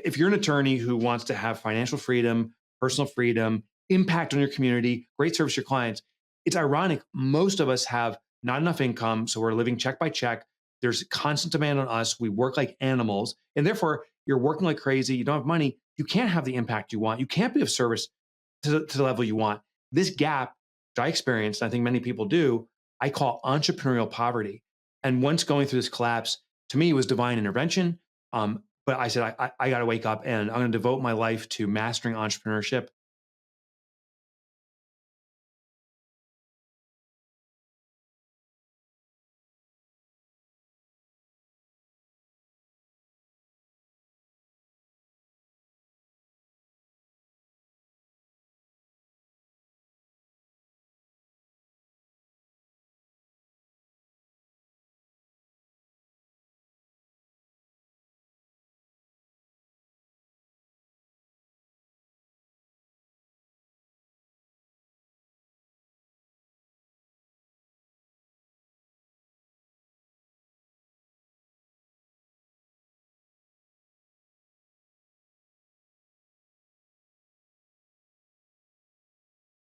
if you're an attorney who wants to have financial freedom, personal freedom, impact on your community, great service to your clients, it's ironic. Most of us have not enough income. So we're living check by check. There's constant demand on us. We work like animals. And therefore, you're working like crazy. You don't have money. You can't have the impact you want. You can't be of service to the level you want. This gap, which I experienced, and I think many people do, I call entrepreneurial poverty. And once going through this collapse, to me, it was divine intervention. But I said, I got to wake up and I'm going to devote my life to mastering entrepreneurship.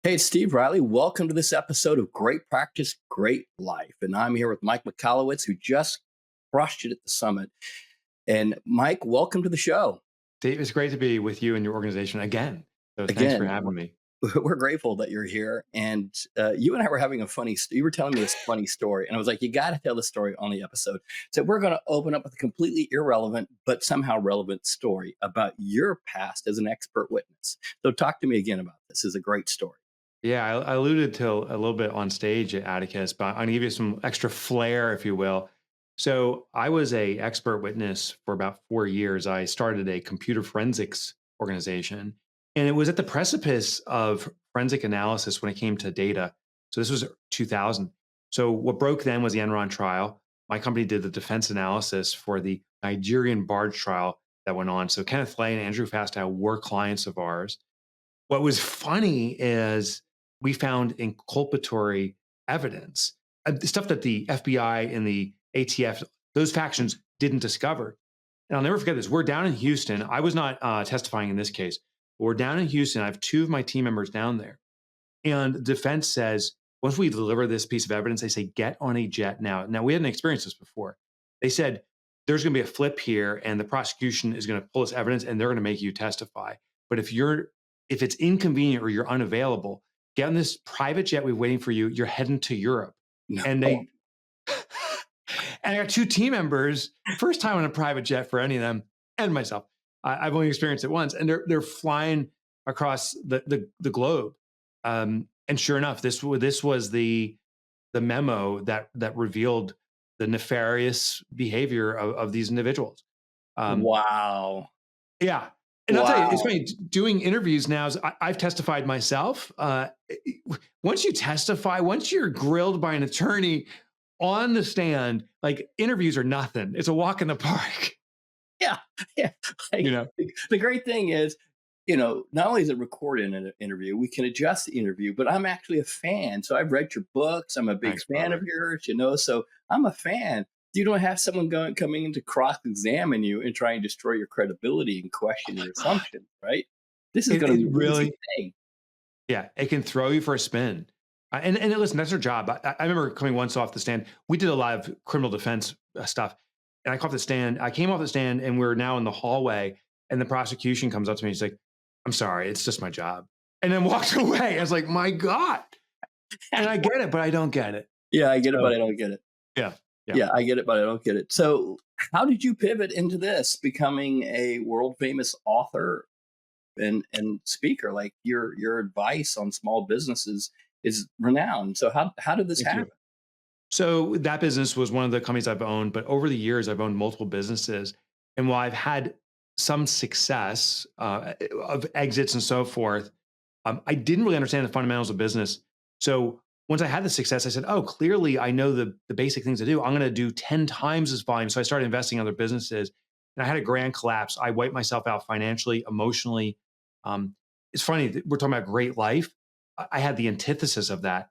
Hey, it's Steve Riley. Welcome to this episode of Great Practice, Great Life. And I'm here with Mike Michalowicz, who just crushed it at the summit. And Mike, welcome to the show. Dave, it's great to be with you and your organization again. So thanks for having me. We're grateful that you're here. And you and I were having you were telling me this funny story. And I was like, you got to tell the story on the episode. So we're going to open up with a completely irrelevant, but somehow relevant story about your past as an expert witness. So talk to me again about this. This is a great story. Yeah, I alluded to a little bit on stage at Atticus, but I'm going to give you some extra flair, if you will. So I was a expert witness for about 4 years. I started a computer forensics organization, and it was at the precipice of forensic analysis when it came to data. So this was 2000. So what broke then was the Enron trial. My company did the defense analysis for the Nigerian barge trial that went on. So Kenneth Lay and Andrew Fastow were clients of ours. What was funny is we found inculpatory evidence, stuff that the FBI and the ATF, those factions didn't discover. And I'll never forget this. We're down in Houston. I was not testifying in this case, but we're down in Houston. I have two of my team members down there. And the defense says, once we deliver this piece of evidence, they say, get on a jet now. Now, we hadn't experienced this before. They said, there's going to be a flip here, and the prosecution is going to pull this evidence, and they're going to make you testify. But if it's inconvenient or you're unavailable, get on this private jet. We're waiting for you. You're heading to Europe. No. And and I got two team members, first time on a private jet for any of them and myself. I've only experienced it once, and they're flying across the globe. And sure enough, this was the memo that revealed the nefarious behavior of these individuals. Wow. Yeah. And I'll tell you, it's funny, doing interviews now, I've testified myself. Once you testify, once you're grilled by an attorney on the stand, like interviews are nothing. It's a walk in the park. Yeah. Like, the great thing is, not only is it recorded in an interview, we can adjust the interview, but I'm actually a fan. So I've read your books. I'm a big fan of yours, so I'm a fan. You don't have someone coming in to cross-examine you and try and destroy your credibility and question your assumptions, right? This is going to be really thing. Yeah, it can throw you for a spin. And listen, that's our job. I remember coming once off the stand. We did a lot of criminal defense stuff. And I came off the stand, and we're now in the hallway, and the prosecution comes up to me. He's like, I'm sorry, it's just my job. And then walks away. I was like, my God. And I get it, but I don't get it. Yeah, I get it, but I don't get it. Yeah, I get it, but I don't get it. So how did you pivot into this, becoming a world famous author and speaker? Like your advice on small businesses is renowned. So how did this happen? So that business was one of the companies I've owned, but over the years, I've owned multiple businesses. And while I've had some success of exits and so forth, I didn't really understand the fundamentals of business. So once I had the success, I said, oh, clearly I know the basic things to do. I'm going to do 10 times this volume. So I started investing in other businesses, and I had a grand collapse. I wiped myself out financially, emotionally. It's funny, we're talking about great life. I had the antithesis of that.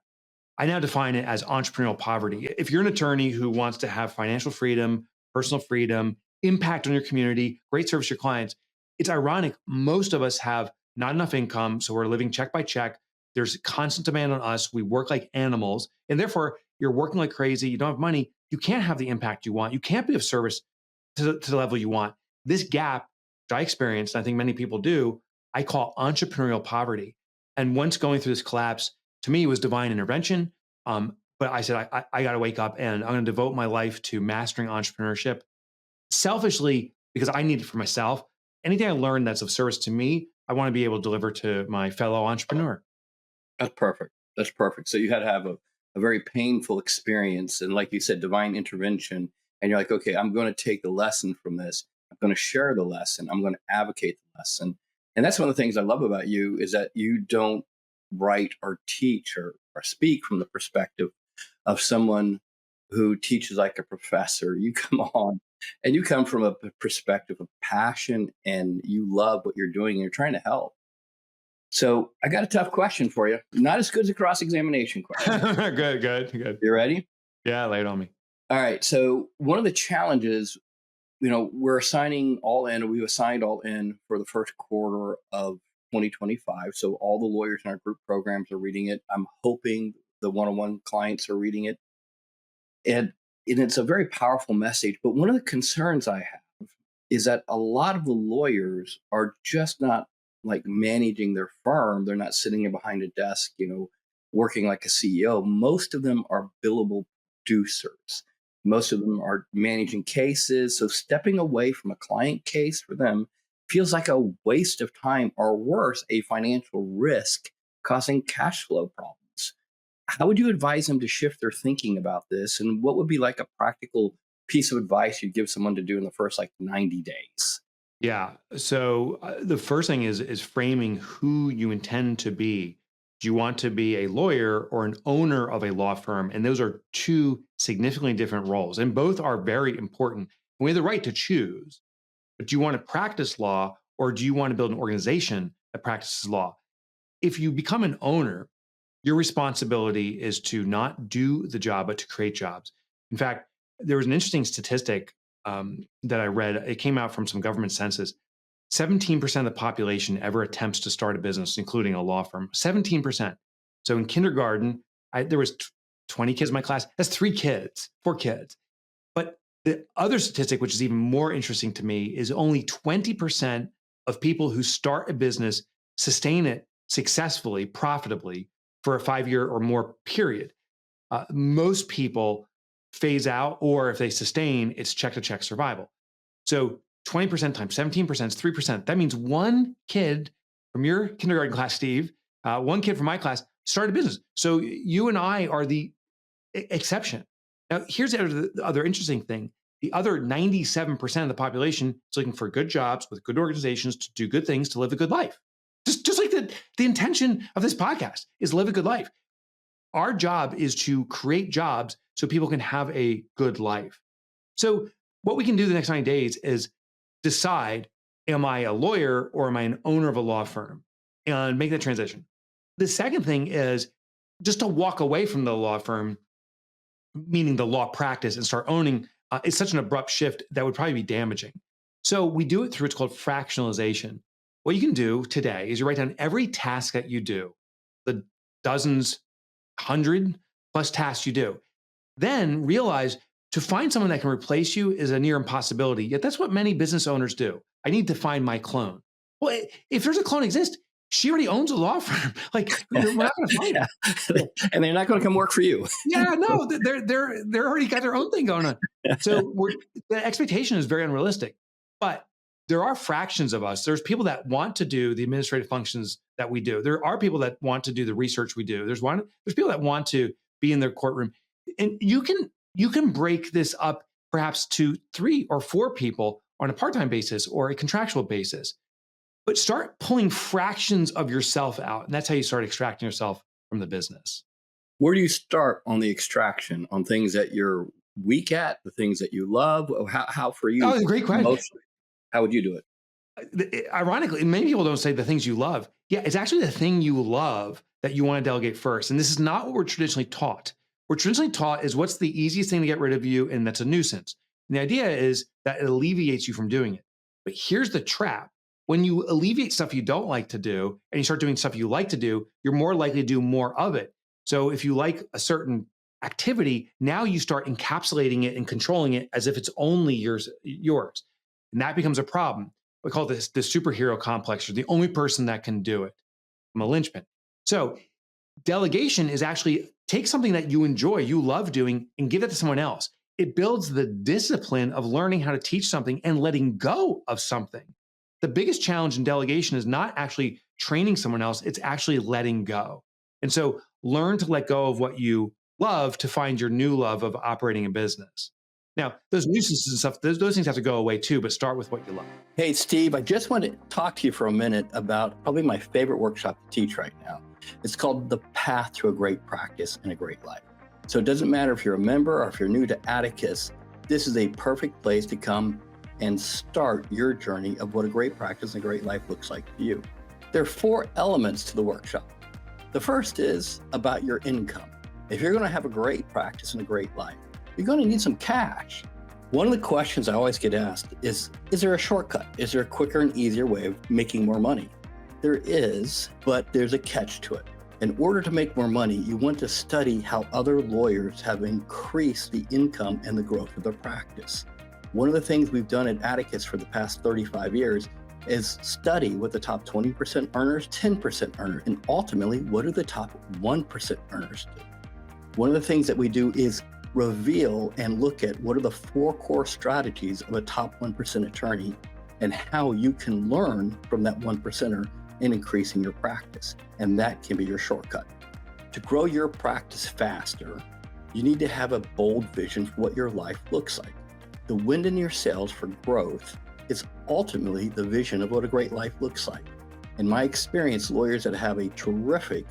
I now define it as entrepreneurial poverty. If you're an attorney who wants to have financial freedom, personal freedom, impact on your community, great service to your clients, it's ironic. Most of us have not enough income. So we're living check by check. There's constant demand on us. We work like animals. And therefore, you're working like crazy. You don't have money. You can't have the impact you want. You can't be of service to the level you want. This gap, which I experienced, and I think many people do, I call entrepreneurial poverty. And once going through this collapse, to me, it was divine intervention. But I said, I got to wake up and I'm going to devote my life to mastering entrepreneurship selfishly because I need it for myself. Anything I learn that's of service to me, I want to be able to deliver to my fellow entrepreneur. That's perfect. That's perfect. So you had to have a very painful experience. And like you said, divine intervention. And you're like, okay, I'm going to take the lesson from this. I'm going to share the lesson. I'm going to advocate the lesson. And that's one of the things I love about you is that you don't write or teach or speak from the perspective of someone who teaches like a professor. You come on and you come from a perspective of passion and you love what you're doing and you're trying to help. So I got a tough question for you. Not as good as a cross-examination question. Good. You ready? Yeah, lay it on me. All right. So one of the challenges, we're assigning all in, we've assigned all in for the first quarter of 2025. So all the lawyers in our group programs are reading it. I'm hoping the one-on-one clients are reading it. And it's a very powerful message. But one of the concerns I have is that a lot of the lawyers are just not like managing their firm. They're not sitting behind a desk, working like a CEO. Most of them are billable producers. Most of them are managing cases. So stepping away from a client case for them feels like a waste of time or worse, a financial risk causing cash flow problems. How would you advise them to shift their thinking about this? And what would be like a practical piece of advice you'd give someone to do in the first 90 days? Yeah. So the first thing is framing who you intend to be. Do you want to be a lawyer or an owner of a law firm? And those are two significantly different roles, and both are very important. We have the right to choose. But do you want to practice law or do you want to build an organization that practices law? If you become an owner, your responsibility is to not do the job, but to create jobs. In fact, there was an interesting statistic that I read. It came out from some government census. 17% of the population ever attempts to start a business, including a law firm. 17%. So in kindergarten, there was 20 kids in my class. That's 4 kids. But the other statistic, which is even more interesting to me, is only 20% of people who start a business sustain it successfully, profitably for a 5-year or more period. Most people phase out, or if they sustain, it's check to check survival. So 20% times 17% is 3%. That means one kid from your kindergarten class, Steve, one kid from my class started a business. So you and I are the exception. Now, here's the other interesting thing. The other 97% of the population is looking for good jobs with good organizations to do good things, to live a good life. Just like the intention of this podcast is live a good life. Our job is to create jobs so people can have a good life. So what we can do the next 90 days is decide, am I a lawyer or am I an owner of a law firm? And make that transition. The second thing is just to walk away from the law firm, meaning the law practice, and start owning. It's such an abrupt shift that would probably be damaging. So we do it through what's called fractionalization. What you can do today is you write down every task that you do, the dozens, 100 plus tasks you do. Then realize to find someone that can replace you is a near impossibility. Yet that's what many business owners do. I need to find my clone. Well, if there's a clone exist, she already owns a law firm. We're not going to find it. And they're not going to come work for you. Yeah, no, they're already got their own thing going on. So the expectation is very unrealistic. But there are fractions of us. There's people that want to do the administrative functions that we do. There are people that want to do the research we do. There's people that want to be in their courtroom. And you can break this up perhaps to 3 or 4 people on a part-time basis or a contractual basis. But start pulling fractions of yourself out. And that's how you start extracting yourself from the business. Where do you start on the extraction, on things that you're weak at, the things that you love? How for you? Oh, great question. Emotionally, how would you do it? Ironically, many people don't say the things you love. Yeah, it's actually the thing you love that you want to delegate first. And this is not what we're traditionally taught. We're traditionally taught is what's the easiest thing to get rid of you, and that's a nuisance. And the idea is that it alleviates you from doing it. But here's the trap. When you alleviate stuff you don't like to do and you start doing stuff you like to do, you're more likely to do more of it. So if you like a certain activity, now you start encapsulating it and controlling it as if it's only yours. And that becomes a problem. We call this the superhero complex. You're the only person that can do it. I'm a linchpin. So delegation is actually take something that you enjoy, you love doing, and give that to someone else. It builds the discipline of learning how to teach something and letting go of something. The biggest challenge in delegation is not actually training someone else, it's actually letting go. And so learn to let go of what you love to find your new love of operating a business. Now, those nuisances and stuff, those things have to go away too, but start with what you love. Hey, Steve, I just want to talk to you for a minute about probably my favorite workshop to teach right now. It's called The Path to a Great Practice and a Great Life. So it doesn't matter if you're a member or if you're new to Atticus, this is a perfect place to come and start your journey of what a great practice and a great life looks like to you. There are 4 elements to the workshop. The first is about your income. If you're going to have a great practice and a great life, you're going to need some cash. One of the questions I always get asked is there a shortcut? Is there a quicker and easier way of making more money? There is, but there's a catch to it. In order to make more money, you want to study how other lawyers have increased the income and the growth of their practice. One of the things we've done at Atticus for the past 35 years is study what the top 20% earners, 10% earners, and ultimately, what do the top 1% earners do? One of the things that we do is reveal and look at what are the 4 core strategies of a top 1% attorney and how you can learn from that 1%er in increasing your practice. And that can be your shortcut. To grow your practice faster, you need to have a bold vision for what your life looks like. The wind in your sails for growth is ultimately the vision of what a great life looks like. In my experience, lawyers that have a terrific,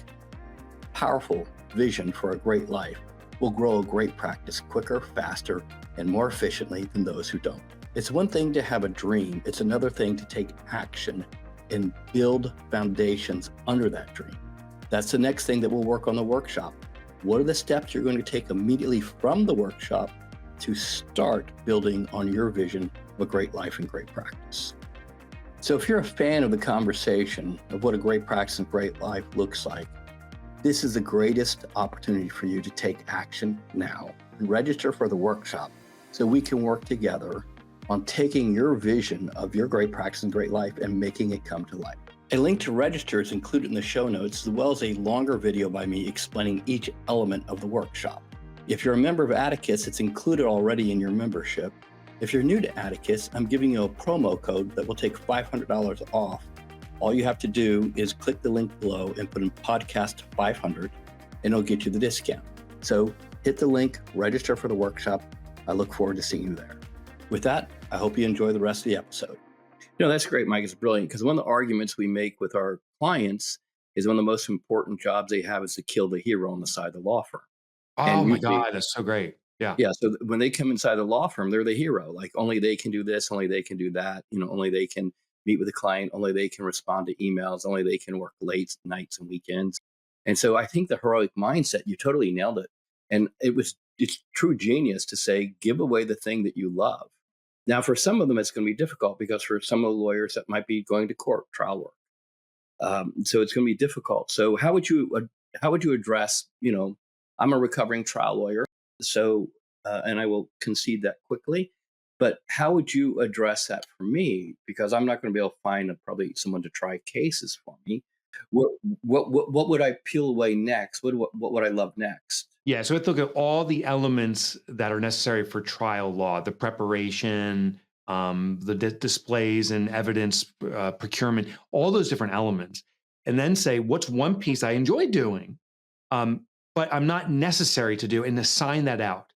powerful vision for a great life will grow a great practice quicker, faster, and more efficiently than those who don't. It's one thing to have a dream. It's another thing to take action and build foundations under that dream. That's the next thing that we'll work on the workshop. What are the steps you're going to take immediately from the workshop to start building on your vision of a great life and great practice? So if you're a fan of the conversation of what a great practice and great life looks like, this is the greatest opportunity for you to take action now and register for the workshop so we can work together on taking your vision of your great practice and great life and making it come to life. A link to register is included in the show notes, as well as a longer video by me explaining each element of the workshop. If you're a member of Atticus, it's included already in your membership. If you're new to Atticus, I'm giving you a promo code that will take $500 off. All you have to do is click the link below and put in podcast 500 and it'll get you the discount. So hit the link, register for the workshop. I look forward to seeing you there. With that, I hope you enjoy the rest of the episode. That's great, Mike. It's brilliant because one of the arguments we make with our clients is one of the most important jobs they have is to kill the hero on the side of the law firm. Oh my God, that's so great. Yeah. Yeah. So when they come inside the law firm, they're the hero. Like only they can do this, only they can do that. Only they can meet with the client, only they can respond to emails, only they can work late nights and weekends. And so I think the heroic mindset, you totally nailed it. And it's true genius to say, give away the thing that you love. Now, for some of them, it's going to be difficult because for some of the lawyers that might be going to court, trial work. So it's going to be difficult. So how would you address, I'm a recovering trial lawyer, so, and I will concede that quickly, but how would you address that for me? Because I'm not going to be able to find probably someone to try cases for me. What would I peel away next? What would I love next? Yeah, so we have to look at all the elements that are necessary for trial law, the preparation, the displays and evidence procurement, all those different elements, and then say, what's one piece I enjoy doing, but I'm not necessary to do, and assign that out.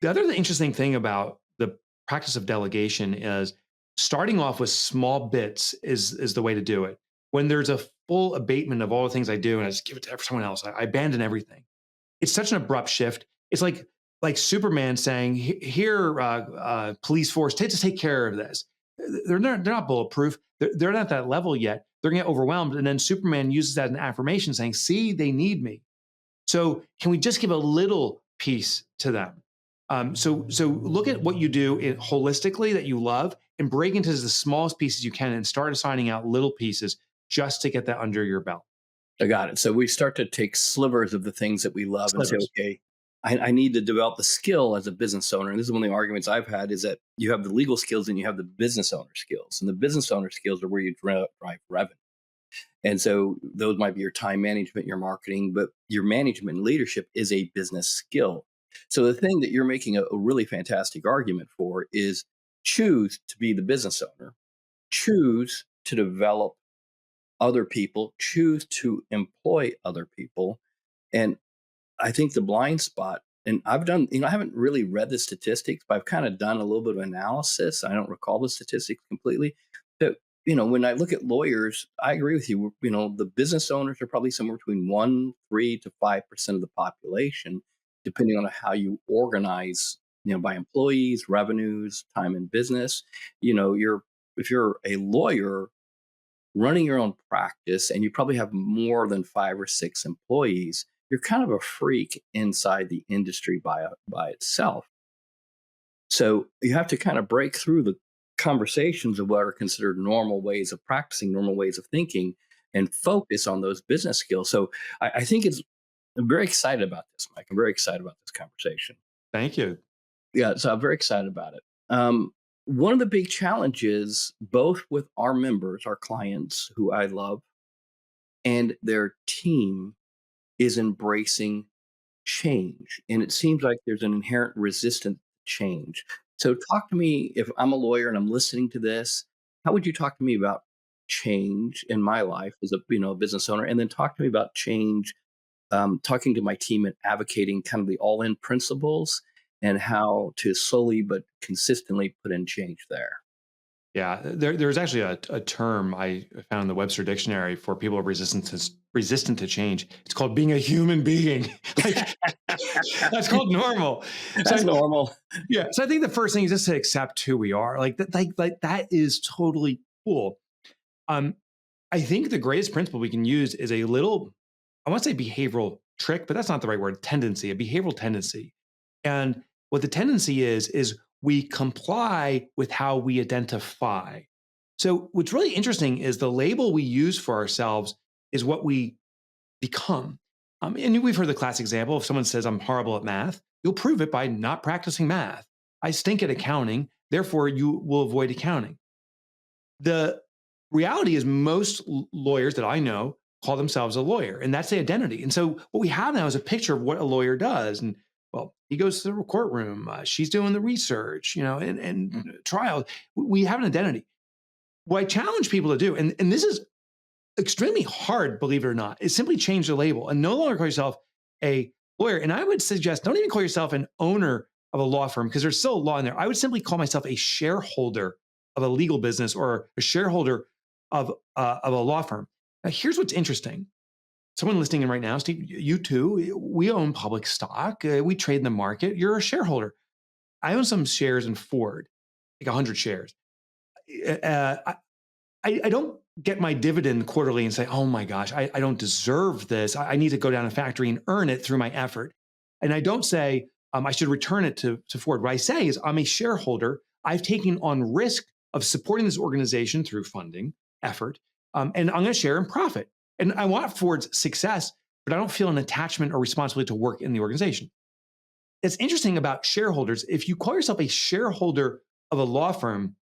The other interesting thing about the practice of delegation is starting off with small bits is the way to do it. When there's a full abatement of all the things I do and I just give it to someone else, I abandon everything. It's such an abrupt shift. It's like Superman saying, "Here, police force, just take care of this." They're not bulletproof. They're not at that level yet. They're going to get overwhelmed, and then Superman uses that as an affirmation, saying, "See, they need me." So, can we just give a little piece to them? So look at what you do holistically that you love, and break into the smallest pieces you can and start assigning out little pieces just to get that under your belt. I got it. So we start to take slivers of the things that we love and say, Slivers. okay, I need to develop the skill as a business owner. And this is one of the arguments I've had is that you have the legal skills and you have the business owner skills. And the business owner skills are where you drive revenue. And so those might be your time management, your marketing, but your management and leadership is a business skill. So the thing that you're making a really fantastic argument for is choose to be the business owner, choose to develop other people, choose to employ other people. And I think the blind spot, and I've done, I haven't really read the statistics, but I've kind of done a little bit of analysis. I don't recall the statistics completely. But, when I look at lawyers, I agree with you. The business owners are probably somewhere between 3 to 5% of the population, depending on how you organize, by employees, revenues, time in business. If you're a lawyer, running your own practice and you probably have more than 5 or 6 employees, you're kind of a freak inside the industry by itself. So you have to kind of break through the conversations of what are considered normal ways of practicing, normal ways of thinking, and focus on those business skills. So I think I'm very excited about this, Mike. I'm very excited about this conversation. Thank you. Yeah, so I'm very excited about it. One of the big challenges, both with our members, our clients, who I love, and their team, is embracing change. And it seems like there's an inherent resistance to change. So talk to me, if I'm a lawyer and I'm listening to this, how would you talk to me about change in my life as a business owner? And then talk to me about change, talking to my team and advocating kind of the all-in principles and how to slowly but consistently put in change there. Yeah, there's actually a term I found in the Webster Dictionary for people who are resistant to change. It's called being a human being. Like, that's called normal. That's normal. Yeah. So I think the first thing is just to accept who we are. Like that, like that is totally cool. I think the greatest principle we can use is a little, I want to say behavioral trick, but that's not the right word. Tendency, a behavioral tendency. And what the tendency is we comply with how we identify. So what's really interesting is the label we use for ourselves is what we become. And we've heard the classic example. If someone says, I'm horrible at math, you'll prove it by not practicing math. I stink at accounting, therefore you will avoid accounting. The reality is most lawyers that I know call themselves a lawyer, and that's the identity. And so what we have now is a picture of what a lawyer does. And well, he goes to the courtroom, she's doing the research, and trial. We have an identity. What I challenge people to do, and this is extremely hard, believe it or not, is simply change the label and no longer call yourself a lawyer. And I would suggest don't even call yourself an owner of a law firm because there's still a law in there. I would simply call myself a shareholder of a legal business or a shareholder of a law firm. Now, here's what's interesting. Someone listening in right now, Steve, you too, we own public stock. We trade in the market. You're a shareholder. I own some shares in Ford, like 100 shares. I don't get my dividend quarterly and say, oh my gosh, I don't deserve this. I need to go down a factory and earn it through my effort. And I don't say I should return it to Ford. What I say is I'm a shareholder. I've taken on risk of supporting this organization through funding, effort, and I'm going to share in profit. And I want Ford's success, but I don't feel an attachment or responsibility to work in the organization. It's interesting about shareholders. If you call yourself a shareholder of a law firm,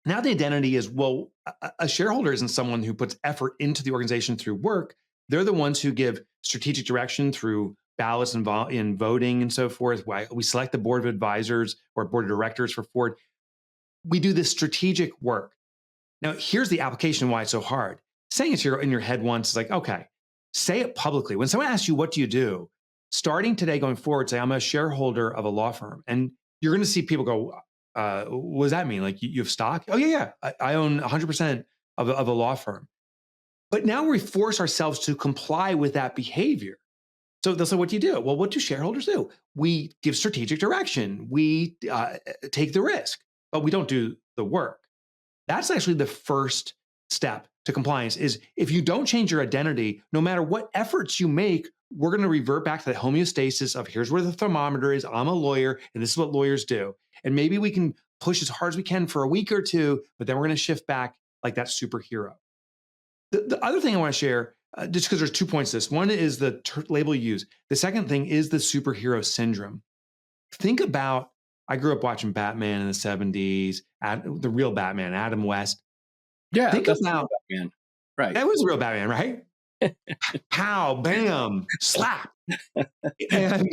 now the identity is, well, a shareholder isn't someone who puts effort into the organization through work. They're the ones who give strategic direction through ballots and in voting and so forth. We select the board of advisors or board of directors for Ford. We do this strategic work. Now, here's the application why it's so hard. Saying it in your head once is like, okay, say it publicly. When someone asks you, what do you do? Starting today going forward, say, I'm a shareholder of a law firm. And you're going to see people go, what does that mean? Like you have stock? Oh, yeah. I own 100% of a law firm. But now we force ourselves to comply with that behavior. So they'll say, what do you do? Well, what do shareholders do? We give strategic direction. We take the risk, but we don't do the work. That's actually the first step to compliance is if you don't change your identity, no matter what efforts you make, we're going to revert back to the homeostasis of here's where the thermometer is. I'm a lawyer and this is what lawyers do. And maybe we can push as hard as we can for a week or two, but then we're going to shift back like that superhero. The other thing I want to share, just because there's 2 points to this. One is the label you use. The second thing is the superhero syndrome. Think about, I grew up watching Batman in the 70s, the real Batman, Adam West. Yeah, Think that's about, Batman. Right. that was the real Batman, right? Pow, bam, slap. And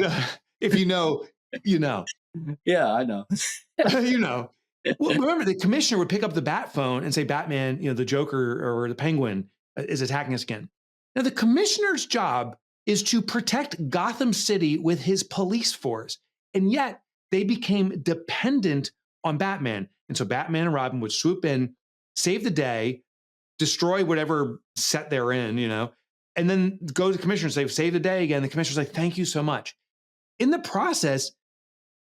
if you know, you know. Yeah, I know. You know. Well, remember, the commissioner would pick up the bat phone and say, Batman, the Joker or the Penguin is attacking us again. Now, the commissioner's job is to protect Gotham City with his police force. And yet they became dependent on Batman. And so Batman and Robin would swoop in, save the day, destroy whatever set they're in, and then go to the commissioner and say, save the day again. The commissioner's like, thank you so much. In the process,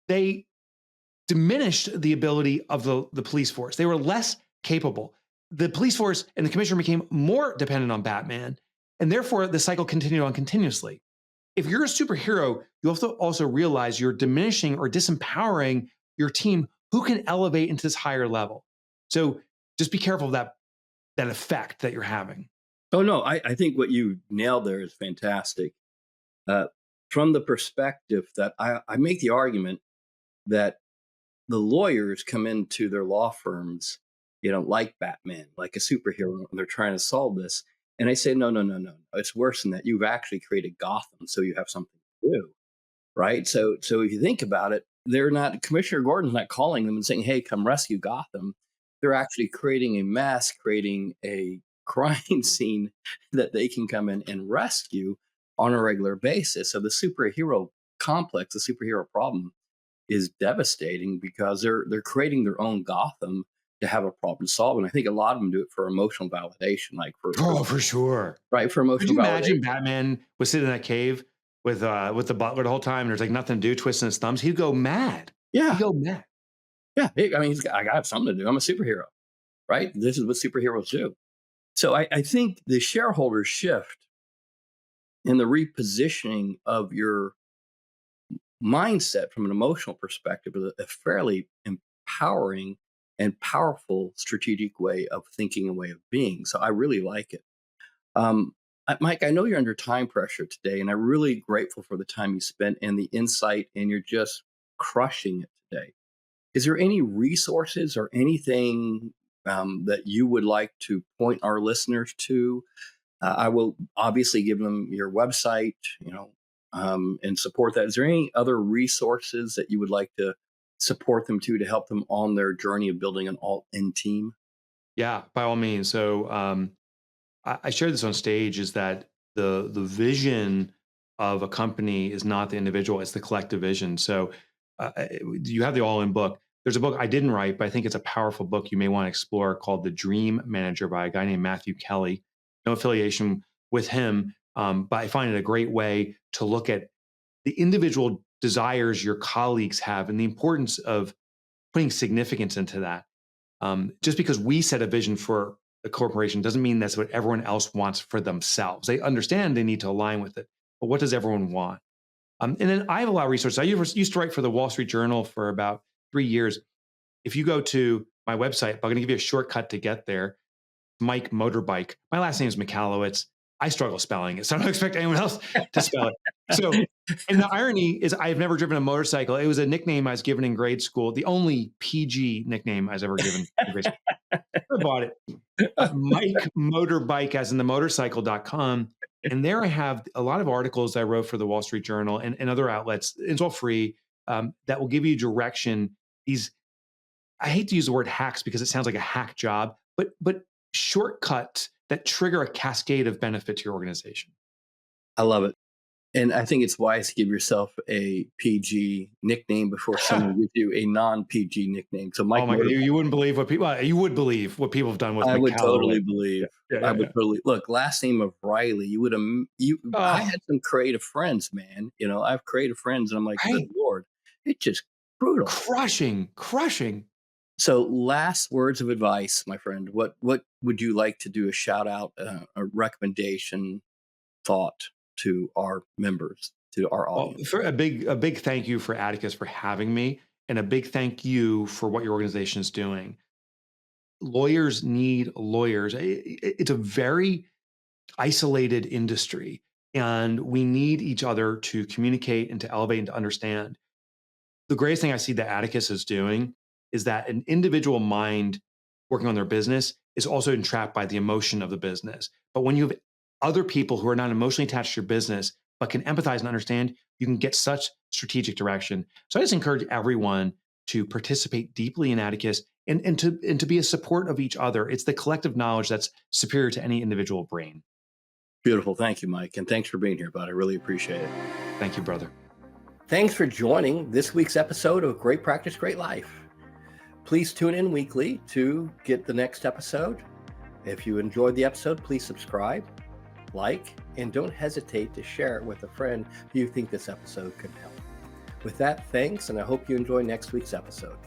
they diminished the ability of the police force. They were less capable. The police force and the commissioner became more dependent on Batman, and therefore the cycle continued on continuously. If you're a superhero, you have to also realize you're diminishing or disempowering your team who can elevate into this higher level. So just be careful of that effect that you're having. Oh, no, I think what you nailed there is fantastic. From the perspective that I make the argument that the lawyers come into their law firms, like Batman, like a superhero, and they're trying to solve this. And I say, no. It's worse than that. You've actually created Gotham, so you have something to do, right? So if you think about it, Commissioner Gordon's not calling them and saying, hey, come rescue Gotham. They're actually creating a mess, creating a crime scene that they can come in and rescue on a regular basis. So the superhero complex, the superhero problem is devastating because they're creating their own Gotham to have a problem solved. And I think a lot of them do it for emotional validation, like for sure. Right, for emotional validation. Could you validation. imagine Batman was sitting in that cave with the butler the whole time, and there's like nothing to do, twisting his thumbs? He'd go mad. Yeah. He'd go mad. Yeah. I mean, I got something to do. I'm a superhero, right? This is what superheroes do. So I think the shareholder shift and the repositioning of your mindset from an emotional perspective is a fairly empowering and powerful strategic way of thinking and way of being. So I really like it. Mike, I know you're under time pressure today, and I'm really grateful for the time you spent and the insight, and you're just crushing it today. Is there any resources or anything that you would like to point our listeners to? I will obviously give them your website, and support that. Is there any other resources that you would like to support them to help them on their journey of building an all-in team? Yeah, by all means. So I shared this on stage, is that the vision of a company is not the individual, it's the collective vision. So you have the all-in book. There's a book I didn't write, but I think it's a powerful book you may want to explore, called The Dream Manager by a guy named Matthew Kelly. No affiliation with him, but I find it a great way to look at the individual desires your colleagues have and the importance of putting significance into that. Just because we set a vision for a corporation doesn't mean that's what everyone else wants for themselves. They understand they need to align with it, but what does everyone want? And then I have a lot of resources. I used to write for the Wall Street Journal for about 3 years. If you go to my website, I'm going to give you a shortcut to get there. Mike Motorbike. My last name is Michalowicz. I struggle spelling it, so I don't expect anyone else to spell it. So, and the irony is I've never driven a motorcycle. It was a nickname I was given in grade school, the only PG nickname I was ever given in grade school. I bought it. Mike Motorbike, as in the motorcycle.com. And there I have a lot of articles I wrote for the Wall Street Journal and other outlets. It's all free, that will give you direction. I hate to use the word hacks because it sounds like a hack job, but shortcuts that trigger a cascade of benefit to your organization. I love it. And I think it's wise to give yourself a PG nickname before someone gives you a non-PG nickname. So Mike, oh my God, you wouldn't believe what people have done with I would Michalowicz. Totally believe. I would totally look. Last name of Riley. I had some creative friends, man. I have creative friends, and I'm like, good Lord, it's just brutal, crushing. So, last words of advice, my friend. What would you like to do? A shout out, a recommendation, thought to our members, to our audience? Well, for a big thank you for Atticus for having me. and a big thank you for what your organization is doing. Lawyers need lawyers. It's a very isolated industry, and we need each other to communicate and to elevate and to understand. The greatest thing I see that Atticus is doing is that an individual mind working on their business is also entrapped by the emotion of the business. But when you have other people who are not emotionally attached to your business, but can empathize and understand, you can get such strategic direction. So I just encourage everyone to participate deeply in Atticus and to be a support of each other. It's the collective knowledge that's superior to any individual brain. Beautiful. Thank you, Mike. And thanks for being here, bud. I really appreciate it. Thank you, brother. Thanks for joining this week's episode of Great Practice, Great Life. Please tune in weekly to get the next episode. If you enjoyed the episode, please subscribe, like, and don't hesitate to share it with a friend who you think this episode could help. With that, thanks, and I hope you enjoy next week's episode.